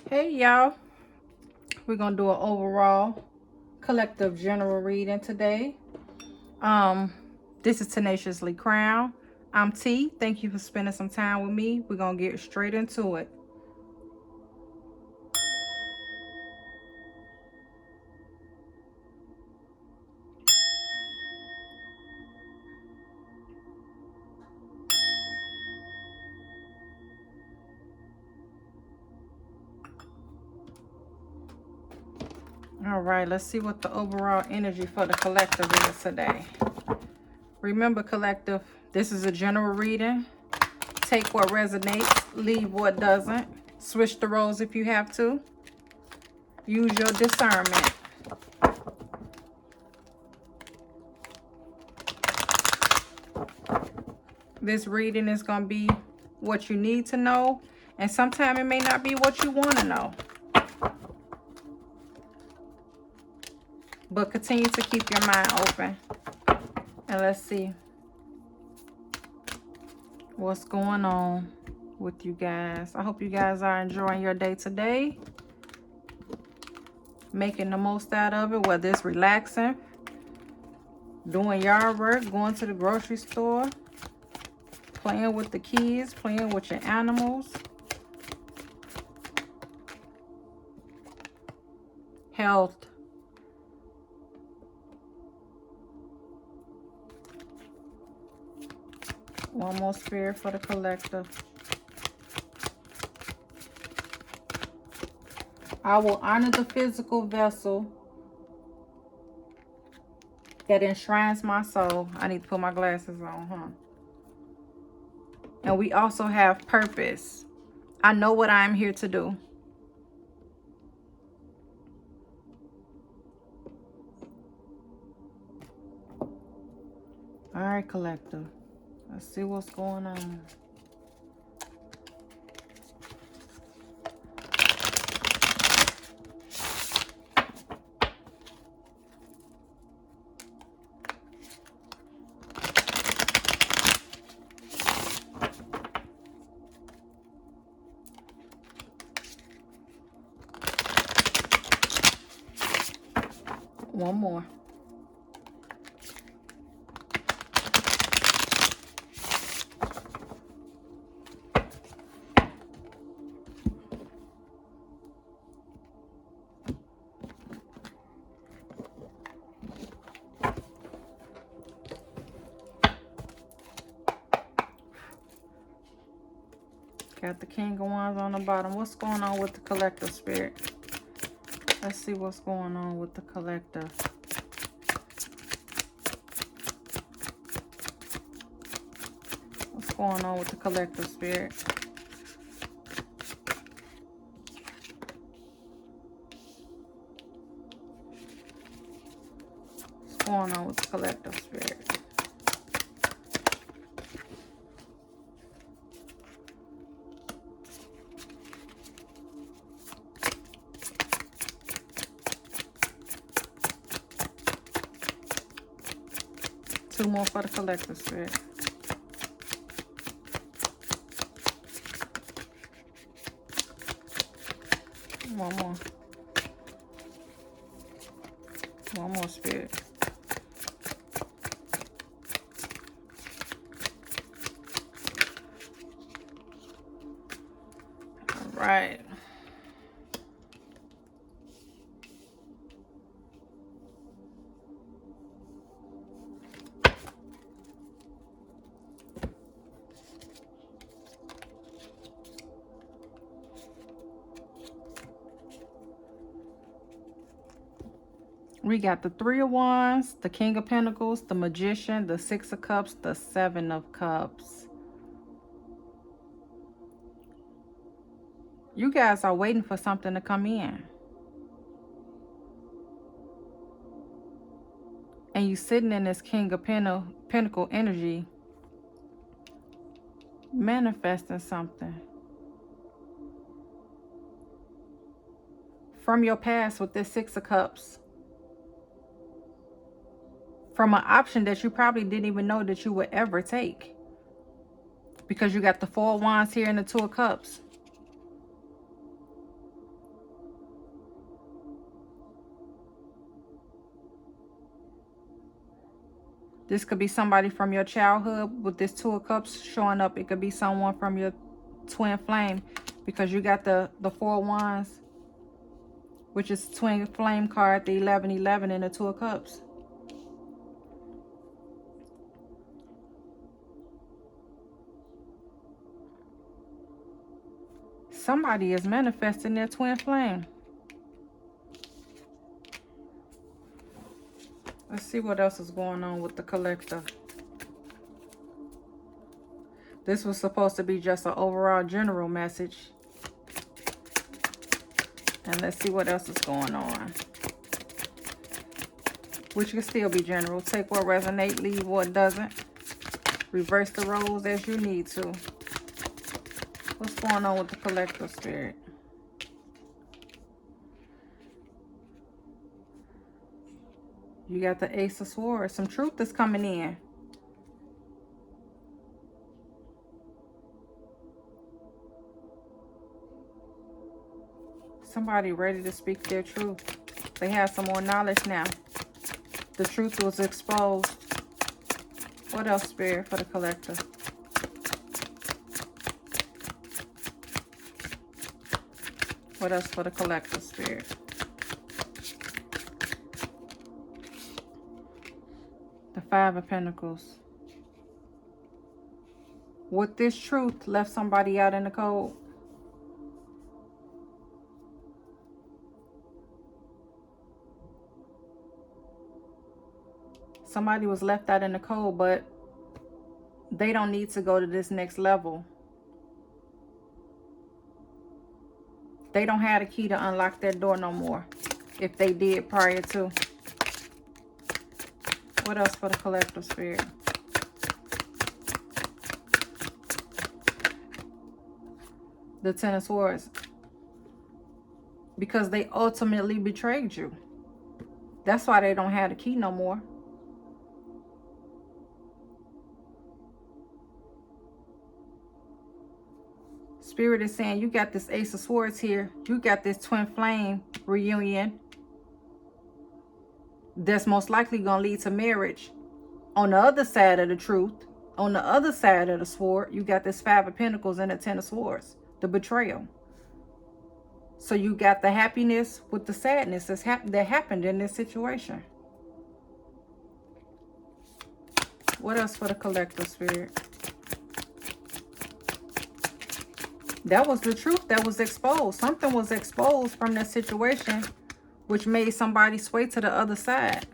Hey y'all, we're gonna do an overall collective general reading today. Um, this is Tenaciously Crown. I'm T. Thank you for spending some time with me. We're gonna get straight into it. All right, let's see what the overall energy for the collective is today. Remember, collective, this is a general reading. Take what resonates, leave what doesn't. Switch the roles if you have to. Use your discernment. This reading is going to be what you need to know, and sometimes it may not be what you want to know. But continue to keep your mind open. And let's see what's going on with you guys. I hope you guys are enjoying your day today. Making the most out of it, whether it's relaxing, doing yard work, going to the grocery store, playing with the kids, playing with your animals, health. One more spirit for the collective. I will honor the physical vessel that enshrines my soul. I need to put my glasses on, huh? And we also have purpose. I know what I'm here to do. All right, collective. Let's see what's going on. One more. Got the King of Wands on the bottom. What's going on with the collective, spirit? Let's see what's going on with the collective. What's going on with the collective, spirit? What's going on with the collective, spirit? Two more for the collective, spirit. One more. One more, spirit. All right. We got the Three of Wands, the King of Pentacles, the Magician, the Six of Cups, the Seven of Cups. You guys are waiting for something to come in. And you sitting in this King of Pentacle energy, manifesting something from your past with this Six of Cups. From an option that you probably didn't even know that you would ever take. Because you got the Four of Wands here and the Two of Cups. This could be somebody from your childhood with this Two of Cups showing up. It could be someone from your twin flame, because you got the Four of Wands, which is twin flame card, the 1111 and the Two of Cups. Somebody is manifesting their twin flame. Let's see what else is going on with the collective. This was supposed to be just an overall general message. And let's see what else is going on. Which can still be general. Take what resonates, leave what doesn't. Reverse the roles as you need to. What's going on with the collective, Spirit? You got the Ace of Swords. Some truth is coming in. Somebody ready to speak their truth. They have some more knowledge now. The truth was exposed. What else, Spirit, for the collective? What else for the collective, Spirit? The Five of Pentacles. With this truth left somebody out in the cold. Somebody was left out in the cold, but they don't need to go to this next level. They don't have the key to unlock that door no more, if they did prior to. What else for the collective, Spirit? The Ten of Swords. Because they ultimately betrayed you. That's why they don't have the key no more. Spirit is saying you got this Ace of Swords here. You got this twin flame reunion that's most likely going to lead to marriage. On the other side of the truth, on the other side of the sword, you got this Five of Pentacles and the Ten of Swords, the betrayal. So you got the happiness with the sadness that happened in this situation. What else for the collective, Spirit? That was the truth that was exposed. Something was exposed from that situation, which made somebody sway to the other side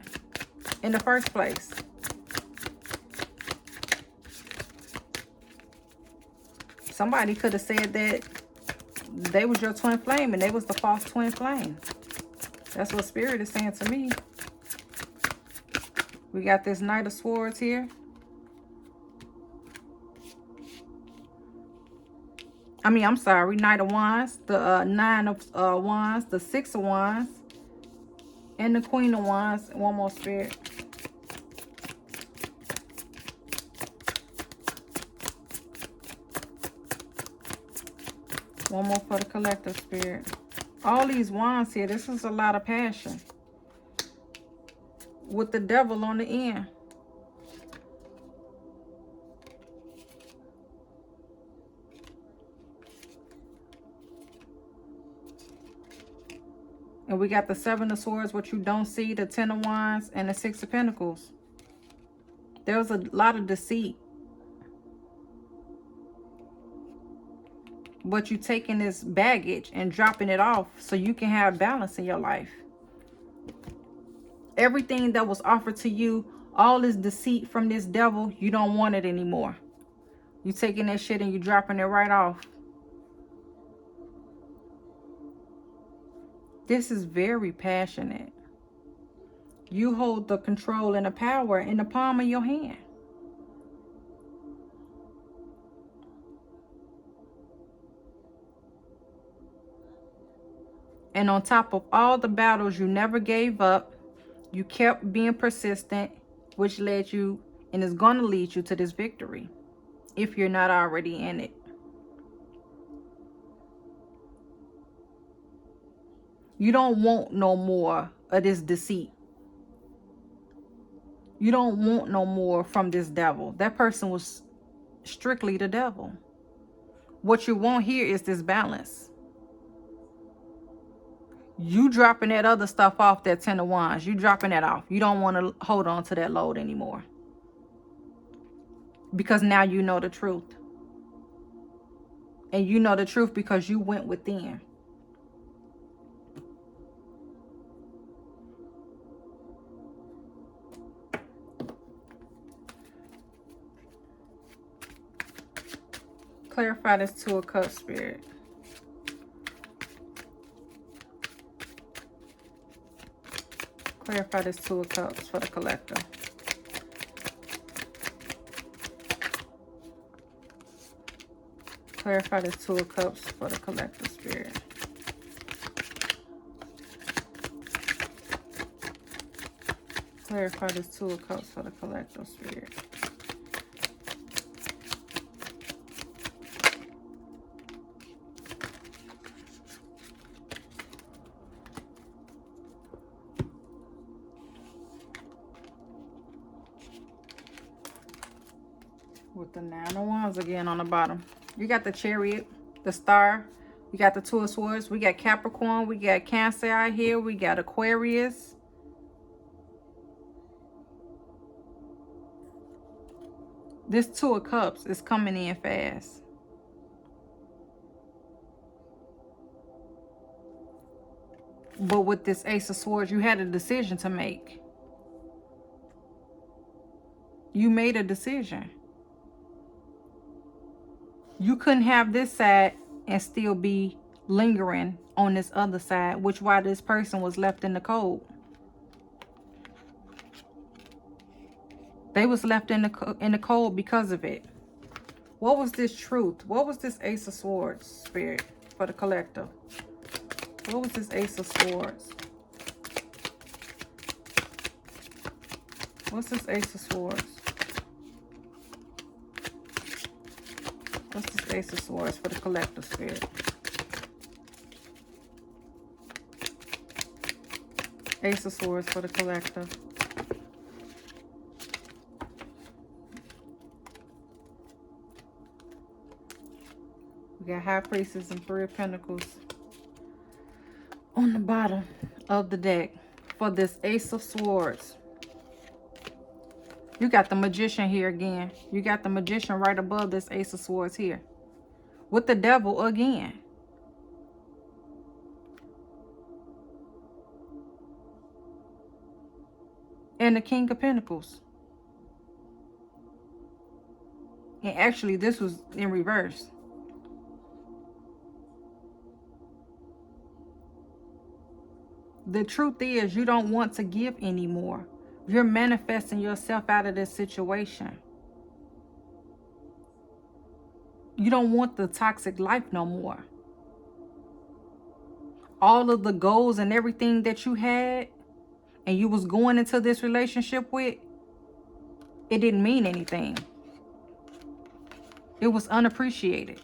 in the first place. Somebody could have said that they was your twin flame and they was the false twin flame. That's what Spirit is saying to me. We got this Knight of Swords here. I'm sorry, Knight of Wands, the Nine of Wands, the Six of Wands, and the Queen of Wands. One more, Spirit. One more for the collective, Spirit. All these wands here, this is a lot of passion. With the Devil on the end. And we got the Seven of Swords, what you don't see, the Ten of Wands, and the Six of Pentacles. There was a lot of deceit. But you taking this baggage and dropping it off so you can have balance in your life. Everything that was offered to you, all this deceit from this devil, you don't want it anymore. You taking that shit and you dropping it right off. This is very passionate. You hold the control and the power in the palm of your hand. And on top of all the battles, you never gave up. You kept being persistent, which led you and is going to lead you to this victory if you're not already in it. You don't want no more of this deceit. You don't want no more from this devil. That person was strictly the devil. What you want here is this balance. You dropping that other stuff off, that 10 of Wands. You dropping that off. You don't want to hold on to that load anymore. Because now you know the truth. And you know the truth because you went within. Clarify this Two of Cups, Spirit. Clarify this Two of Cups for the collector. Clarify this Two of Cups for the collector, Spirit. Clarify this Two of Cups for the collector, Spirit. With the Nine of Wands again on the bottom. You got the Chariot, the Star. You got the Two of Swords. We got Capricorn. We got Cancer out here. We got Aquarius. This Two of Cups is coming in fast. But with this Ace of Swords, you had a decision to make. You made a decision. You couldn't have this side and still be lingering on this other side, which why this person was left in the cold. They was left in the cold because of it. What was this truth? What was this Ace of Swords, Spirit, for the collector? What was this Ace of Swords? What's this Ace of Swords? What's this Ace of Swords for the collector, Spirit? Ace of Swords for the collector. We got High Priestess and Three of Pentacles on the bottom of the deck for this Ace of Swords. You got the Magician here again. You got the Magician right above this Ace of Swords here. With the Devil again. And the King of Pentacles. And actually, this was in reverse. The truth is, you don't want to give anymore. You're manifesting yourself out of this situation. You don't want the toxic life no more. All of the goals and everything that you had and you was going into this relationship with, it didn't mean anything. It was unappreciated.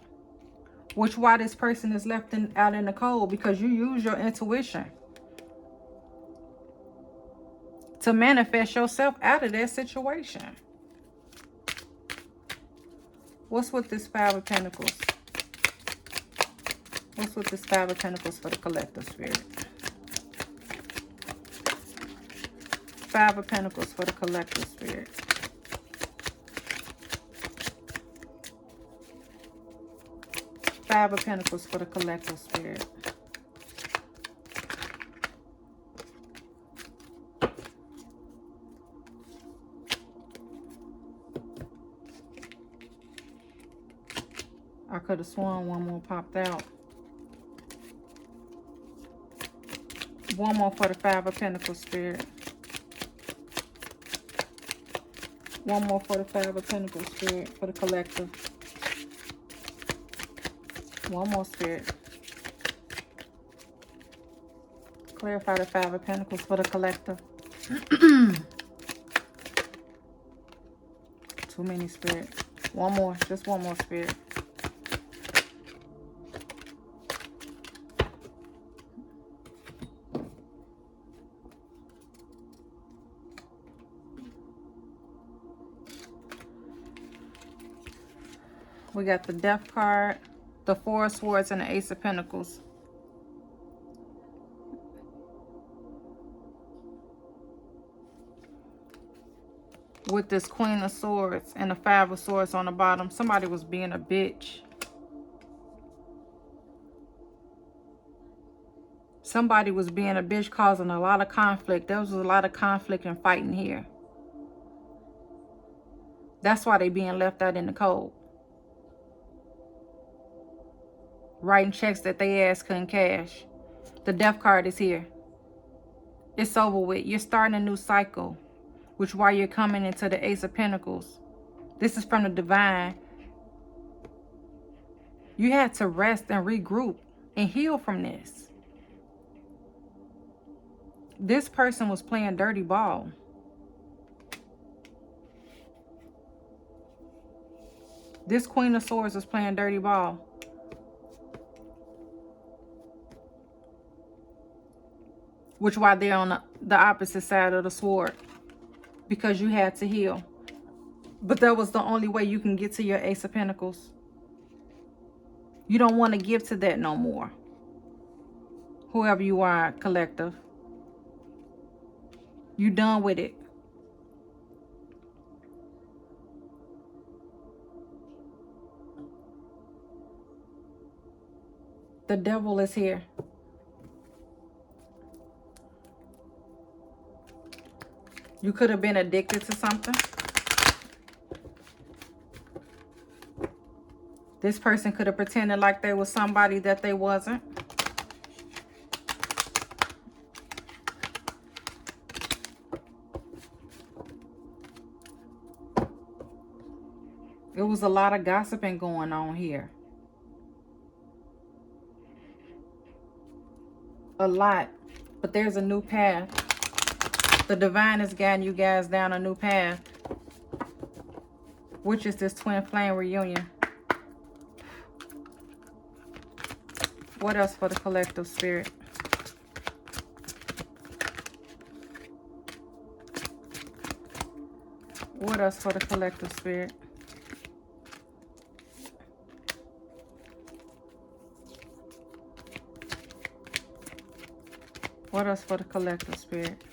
Which why this person is left out in the cold, because you use your intuition to manifest yourself out of that situation. What's with this Five of Pentacles? What's with this Five of Pentacles for the collective, Spirit? Five of Pentacles for the collective, Spirit. Five of Pentacles for the collective, Spirit. I could have sworn one more popped out. One more for the Five of Pentacles, Spirit. One more for the Five of Pentacles, Spirit, for the collective. One more, Spirit. Clarify the Five of Pentacles for the collective. Too many, Spirit. One more. Just one more, Spirit. We got the Death card, the Four of Swords, and the Ace of Pentacles. With this Queen of Swords and the Five of Swords on the bottom. Somebody was being a bitch. Somebody was being a bitch, causing a lot of conflict. There was a lot of conflict and fighting here. That's why they being left out in the cold. Writing checks that they ass couldn't cash. The Death card is here. It's over with. You're starting a new cycle, which why you're coming into the Ace of Pentacles. This is from the Divine. You had to rest and regroup and heal from this. This person was playing dirty ball. This Queen of Swords was playing dirty ball. Which why they're on the opposite side of the sword. Because you had to heal. But that was the only way you can get to your Ace of Pentacles. You don't want to give to that no more. Whoever you are, collective. You done with it. The Devil is here. You could have been addicted to something. This person could have pretended like they was somebody that they wasn't. It was a lot of gossiping going on here. A lot. But there's a new path. The Divine is guiding you guys down a new path. Which is this twin flame reunion. What else for the collective spirit? What else for the collective spirit? What else for the collective spirit?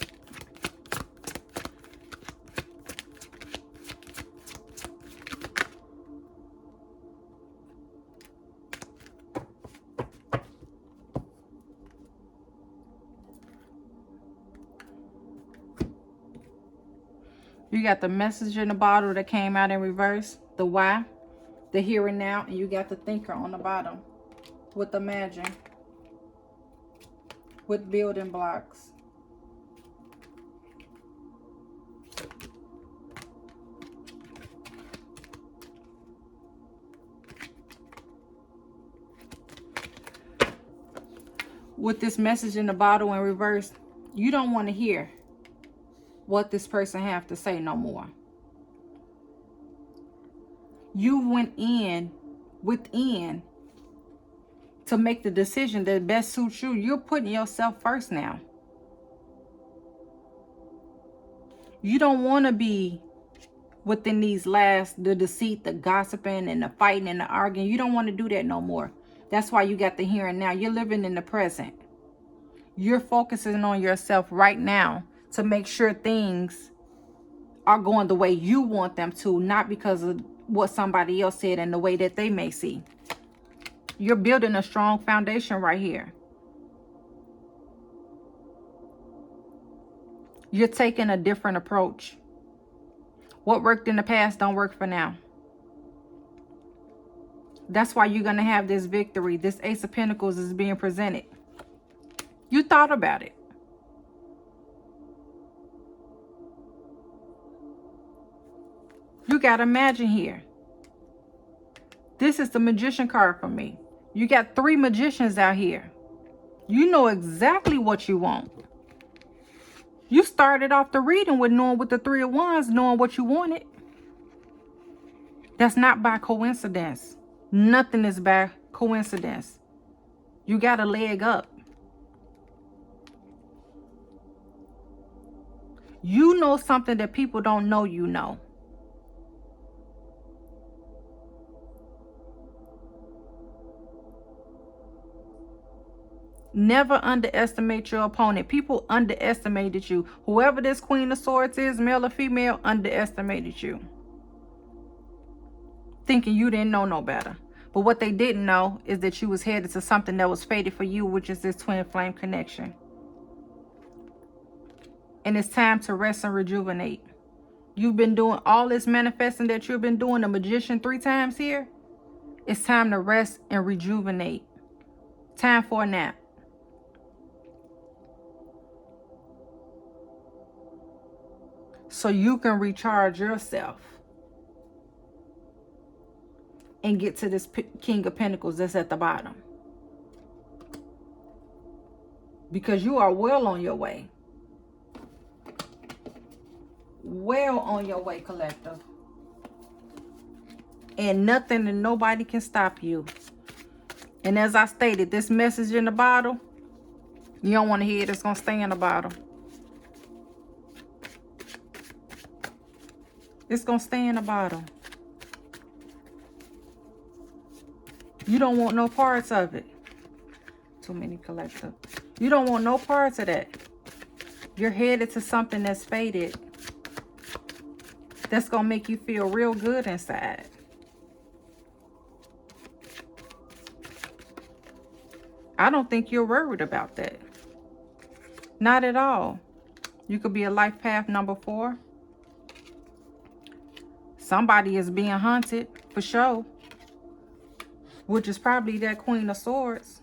You got the Message in the bottle that came out in reverse, the why, the here and now, and you got the Thinker on the bottom with Imagine, with building blocks. With this Message in the bottle in reverse, you don't want to hear what this person have to say no more. You went within to make the decision that best suits you. You're putting yourself first now. You don't want to be within the deceit, the gossiping, and the fighting and the arguing. You don't want to do that no more. That's why you got the here and now. You're living in the present. You're focusing on yourself right now to make sure things are going the way you want them to, not because of what somebody else said and the way that they may see. You're building a strong foundation right here. You're taking a different approach. What worked in the past don't work for now. That's why you're going to have this victory. This Ace of Pentacles is being presented. You thought about it. You got Imagine here. This is the Magician card for me. You got 3 magicians out here. You know exactly what you want. You started off the reading with knowing with the 3 of Wands, knowing what you wanted. That's not by coincidence. Nothing is by coincidence. You got a leg up. You know something that people don't know you know. Never underestimate your opponent. People underestimated you. Whoever this Queen of Swords is, male or female, underestimated you. Thinking you didn't know no better. But what they didn't know is that you was headed to something that was fated for you, which is this twin flame connection. And it's time to rest and rejuvenate. You've been doing all this manifesting that you've been doing, the Magician 3 times here. It's time to rest and rejuvenate. Time for a nap. So you can recharge yourself and get to this King of Pentacles that's at the bottom. Because you are well on your way. Well on your way, collective. And nothing and nobody can stop you. And as I stated, this message in the bottle, you don't want to hear it. It's going to stay in the bottle. It's going to stay in the bottle. You don't want no parts of it. Too many, collective. You don't want no parts of that. You're headed to something that's fated. That's going to make you feel real good inside. I don't think you're worried about that. Not at all. You could be a life path number 4. Somebody is being hunted for sure. Which is probably that Queen of Swords.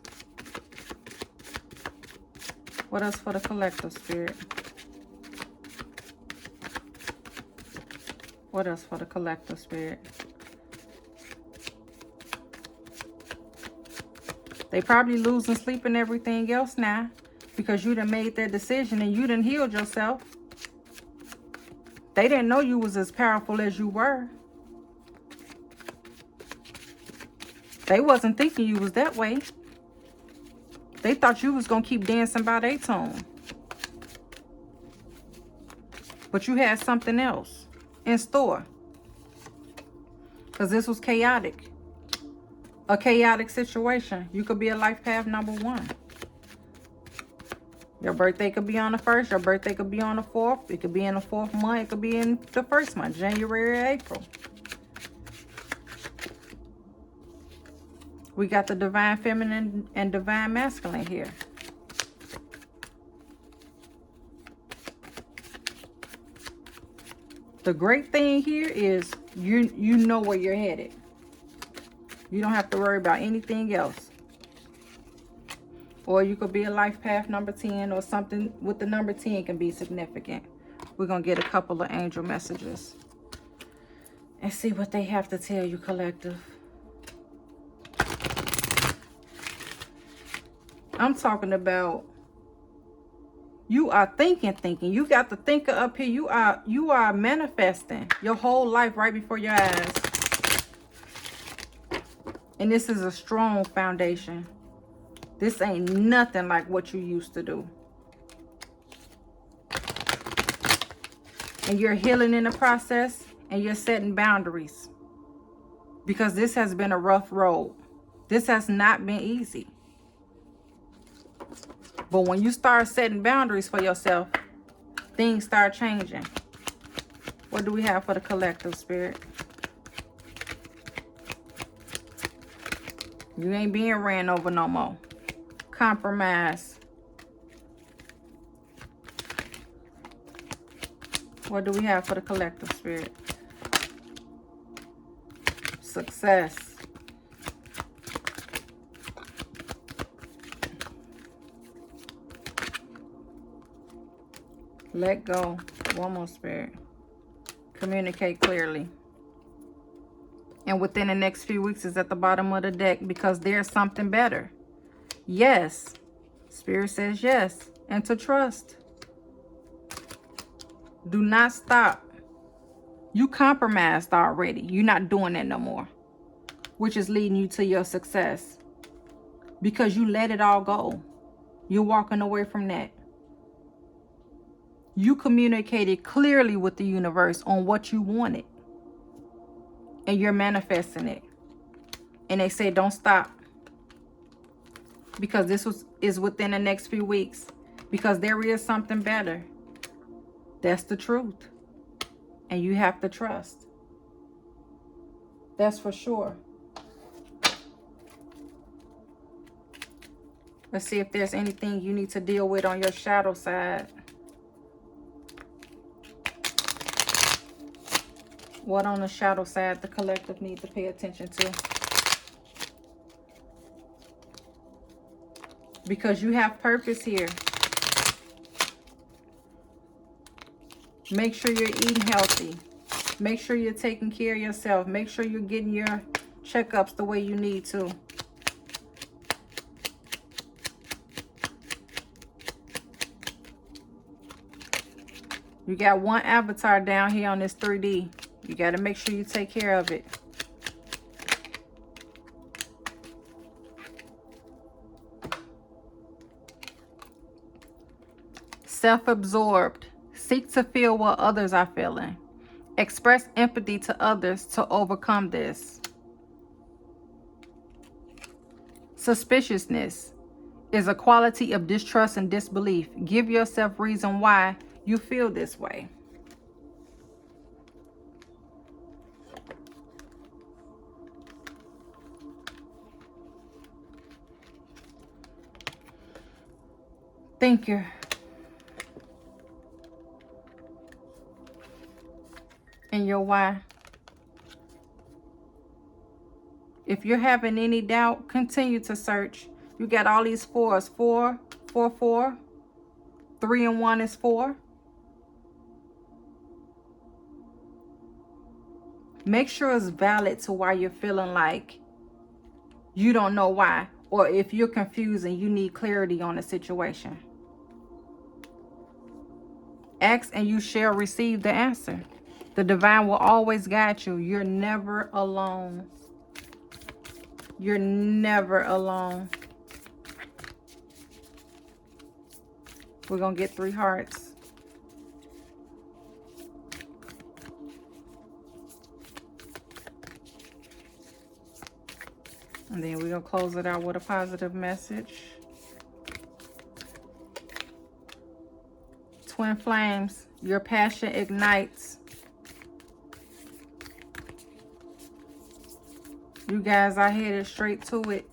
What else for the collective, Spirit? What else for the collective, Spirit? They probably losing sleep and everything else now. Because you done made that decision and you done healed yourself. They didn't know you was as powerful as you were. They wasn't thinking you was that way. They thought you was going to keep dancing by their tune. But you had something else in store. Because this was chaotic. A chaotic situation. You could be a life path number 1. Your birthday could be on the 1st. Your birthday could be on the 4th. It could be in the 4th month. It could be in the 1st month. January or April. We got the Divine Feminine and Divine Masculine here. The great thing here is you know where you're headed. You don't have to worry about anything else. Or you could be a life path number 10 or something with the number 10 can be significant. We're going to get a couple of angel messages. And see what they have to tell you, collective. I'm talking about you are thinking. You got the thinker up here. You are manifesting your whole life right before your eyes. And this is a strong foundation. This ain't nothing like what you used to do. And you're healing in the process and you're setting boundaries. Because this has been a rough road. This has not been easy. But when you start setting boundaries for yourself, things start changing. What do we have for the collective, Spirit? You ain't being ran over no more. Compromise. What do we have for the collective, Spirit? Success. Let go. One more, Spirit. Communicate clearly. And within the next few weeks is at the bottom of the deck because there's something better. Yes. Spirit says yes. And to trust. Do not stop. You compromised already. You're not doing that no more. Which is leading you to your success. Because you let it all go. You're walking away from that. You communicated clearly with the universe on what you wanted. And you're manifesting it. And they say don't stop. because is within the next few weeks, because there is something better. That's the truth. And you have to trust. That's for sure. Let's see if there's anything you need to deal with on your shadow side. What on the shadow side the collective needs to pay attention to? Because you have purpose here. Make sure you're eating healthy. Make sure you're taking care of yourself. Make sure you're getting your checkups the way you need to. You got one avatar down here on this 3D. You got to make sure you take care of it. Self-absorbed. Seek to feel what others are feeling. Express empathy to others to overcome this. Suspiciousness is a quality of distrust and disbelief. Give yourself reason why you feel this way. Thinker. And your why. If you're having any doubt, continue to search. You got all these fours. 4, 4, 4. 3 and 1 is 4. Make sure it's valid to why you're feeling like you don't know why. Or if you're confused and you need clarity on the situation. Ask and you shall receive the answer. The divine will always guide you. You're never alone. You're never alone. We're going to get 3 hearts. And then we're going to close it out with a positive message. Twin flames, your passion ignites. You guys are headed straight to it.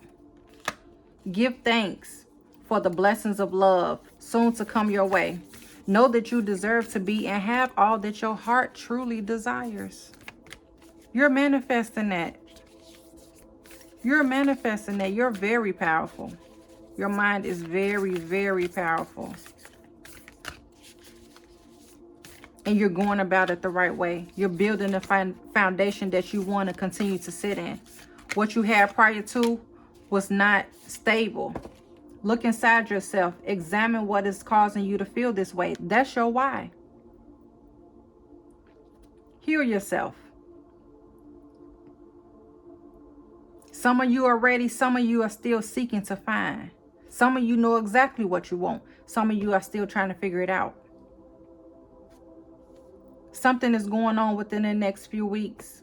Give thanks for the blessings of love soon to come your way. Know that you deserve to be and have all that your heart truly desires. You're manifesting that. You're manifesting that. You're very powerful. Your mind is very, very powerful. And you're going about it the right way. You're building a foundation that you want to continue to sit in. What you had prior to was not stable. Look inside yourself. Examine what is causing you to feel this way. That's your why. Heal yourself. Some of you are ready. Some of you are still seeking to find. Some of you know exactly what you want. Some of you are still trying to figure it out. Something is going on within the next few weeks.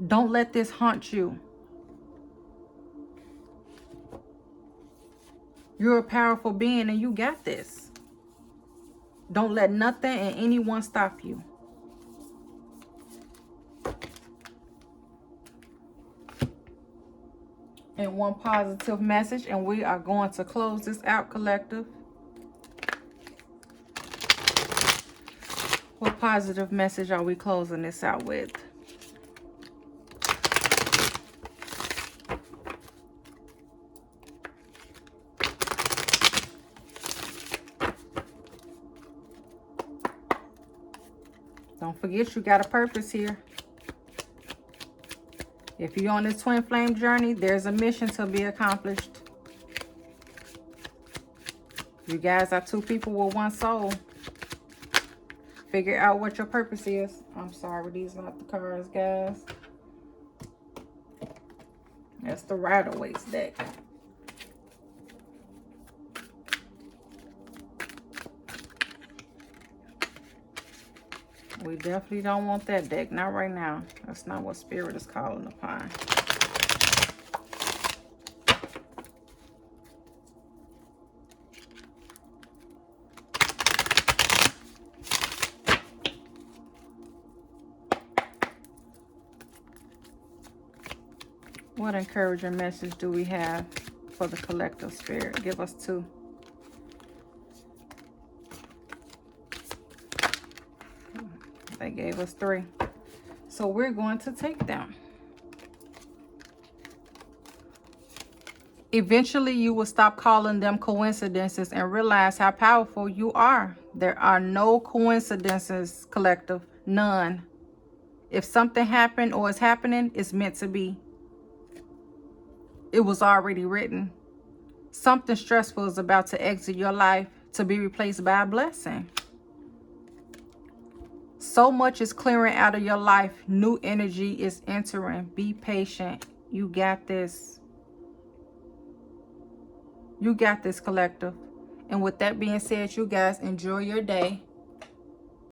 Don't let this haunt you. You're a powerful being and you got this. Don't let nothing and anyone stop you. And one positive message, and we are going to close this out, collective. What positive message are we closing this out with? Don't forget you got a purpose here. If you're on this twin flame journey, there's a mission to be accomplished. You guys are 2 people with 1 soul. Figure out what your purpose is. I'm sorry, these are not the cards, guys. That's the Rider-Waite deck. We definitely don't want that deck. Not right now. That's not what Spirit is calling upon. What encouraging message do we have for the collective spirit? Give us 2. They gave us 3. So we're going to take them. Eventually, you will stop calling them coincidences and realize how powerful you are. There are no coincidences, collective. None. If something happened or is happening, it's meant to be. It was already written. Something stressful is about to exit your life to be replaced by a blessing. So much is clearing out of your life. New energy is entering. Be patient. You got this. You got this, collective. And with that being said, you guys enjoy your day.